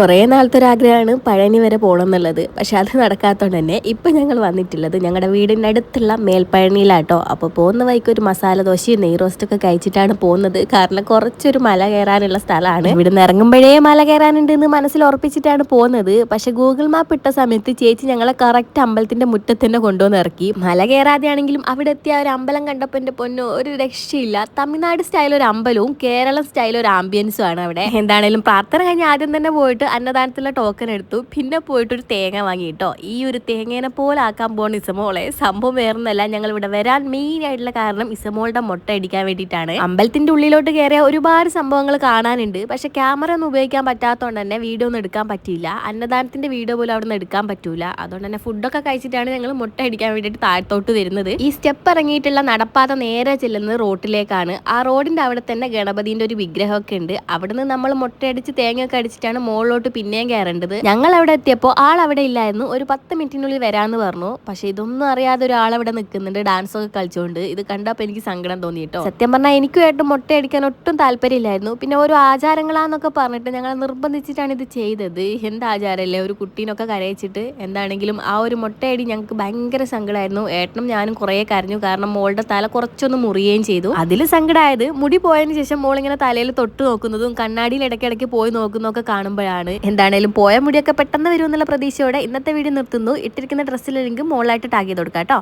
കുറേ നാളത്തെ ഒരു ആഗ്രഹമാണ് പഴനി വരെ പോകണം എന്നുള്ളത്. പക്ഷെ അത് നടക്കാത്തതുകൊണ്ട് തന്നെ ഇപ്പം ഞങ്ങൾ വന്നിട്ടുള്ളത് ഞങ്ങളുടെ വീടിൻ്റെ അടുത്തുള്ള മേൽപ്പഴനിയിലാട്ടോ. അപ്പോൾ പോകുന്ന വഴിക്ക് ഒരു മസാല ദോശയും നെയ് റോസ്റ്റൊക്കെ കഴിച്ചിട്ടാണ് പോകുന്നത്. കാരണം കുറച്ചൊരു മല കയറാനുള്ള സ്ഥലമാണ്. ഇവിടുന്ന് ഇറങ്ങുമ്പോഴേ മല കയറാനുണ്ട് എന്ന് മനസ്സിൽ ഉറപ്പിച്ചിട്ടാണ് പോകുന്നത്. പക്ഷെ ഗൂഗിൾ മാപ്പ് ഇട്ട സമയത്ത് ചേച്ചി ഞങ്ങളെ കറക്റ്റ് അമ്പലത്തിൻ്റെ മുറ്റത്ത് തന്നെ കൊണ്ടുവന്ന് ഇറക്കി. മല കയറാതെ ആണെങ്കിലും അവിടെ എത്തിയ ഒരു അമ്പലം കണ്ടപ്പോൾ എൻ്റെ പൊന്നോ ഒരു രക്ഷയില്ല. തമിഴ്നാട് സ്റ്റൈൽ ഒരു അമ്പലവും കേരളം സ്റ്റൈൽ ഒരു ആംബിയൻസും ആണ് അവിടെ. എന്താണെങ്കിലും പ്രാർത്ഥന കഴിഞ്ഞ് ആദ്യം തന്നെ പോയിട്ട് അന്നദാനത്തിലുള്ള ടോക്കൺ എടുത്തു. പിന്നെ പോയിട്ട് ഒരു തേങ്ങ വാങ്ങി കേട്ടോ. ഈ ഒരു തേങ്ങേനെ പോലെ ആക്കാൻ പോകുന്ന ഇസമോളെ സംഭവം വേറൊന്നല്ല, ഞങ്ങൾ ഇവിടെ വരാൻ മെയിൻ ആയിട്ടുള്ള കാരണം ഇസമോളുടെ മുട്ട അടിക്കാൻ വേണ്ടിയിട്ടാണ്. അമ്പലത്തിന്റെ ഉള്ളിലോട്ട് കയറിയ ഒരുപാട് സംഭവങ്ങൾ കാണാനുണ്ട്. പക്ഷെ ക്യാമറ ഒന്നും ഉപയോഗിക്കാൻ പറ്റാത്തതുകൊണ്ട് തന്നെ വീഡിയോ ഒന്നും എടുക്കാൻ പറ്റിയില്ല. അന്നദാനത്തിന്റെ വീഡിയോ പോലും അവിടെ നിന്ന് എടുക്കാൻ പറ്റൂല. അതുകൊണ്ട് തന്നെ ഫുഡൊക്കെ കഴിച്ചിട്ടാണ് ഞങ്ങൾ മുട്ട അടിക്കാൻ വേണ്ടിയിട്ട് താഴത്തോട്ട് വരുന്നത്. ഈ സ്റ്റെപ്പ് ഇറങ്ങിയിട്ടുള്ള നടപ്പാത നേരെ ചെല്ലുന്നത് റോട്ടിലേക്കാണ്. ആ റോഡിന്റെ അവിടെ തന്നെ ഗണപതിന്റെ ഒരു വിഗ്രഹമൊക്കെ ഉണ്ട്. അവിടെ നിന്ന് നമ്മൾ മുട്ടയടിച്ച് തേങ്ങയൊക്കെ അടിച്ചിട്ടാണ് മുകളിലോട്ട് പിന്നെയും കയറേണ്ടത്. ഞങ്ങൾ അവിടെ എത്തിയപ്പോൾ ആൾ അവിടെ ഇല്ലായിരുന്നു. ഒരു 10 മിനിറ്റിനുള്ളിൽ വരാമെന്ന് പറഞ്ഞു. പക്ഷെ ഇതൊന്നും അറിയാതെ ഒരാൾ അവിടെ നിൽക്കുന്നുണ്ട് ഡാൻസൊക്കെ കളിച്ചുകൊണ്ട്. ഇത് കണ്ടപ്പോൾ എനിക്ക് സങ്കടം തോന്നി കേട്ടോ. സത്യം പറഞ്ഞാൽ എനിക്കുമായിട്ട് മുട്ടയടിക്കാൻ ഒട്ടും താല്പര്യമില്ലായിരുന്നു. പിന്നെ ഓരോ ആചാരങ്ങളാന്നൊക്കെ പറഞ്ഞിട്ട് ഞങ്ങൾ നിർബന്ധിച്ചിട്ടാണ് ഇത് ചെയ്തത്. എന്താചാരമല്ലേ ഒരു കുട്ടീനൊക്കെ കരയിച്ചിട്ട്. എന്താണെങ്കിലും ആ ഒരു മുട്ടയടി ഞങ്ങൾക്ക് ഭയങ്കര സങ്കടമായിരുന്നു. ഏട്ടനും ഞാനും കുറേ കരഞ്ഞു. കാരണം മോളുടെ തല കുറച്ചൊന്ന് മുറിയുകയും ചെയ്തു. അതിൽ സങ്കടമായത് മുടി പോയതിന് ശേഷം മോളിങ്ങനെ തലയിൽ തൊട്ട് നോക്കുന്നതും കണ്ണാടിയിൽ ഇടയ്ക്കിടയ്ക്ക് പോയി നോക്കുന്നതൊക്കെ കാണുമ്പോഴാണ്. എന്താണേലും പോയ മുടിയൊക്കെ പെട്ടെന്ന് വരുമെന്നുള്ള പ്രതീക്ഷയോടെ ഇന്നത്തെ വീഡിയോ നിർത്തുന്നു. ഇട്ടിരിക്കുന്ന ഡ്രസ്സിലെ ലിങ്ക് മോളായിട്ട് ടാഗ് ചെയ്ത് കൊടുക്കാം കേട്ടോ.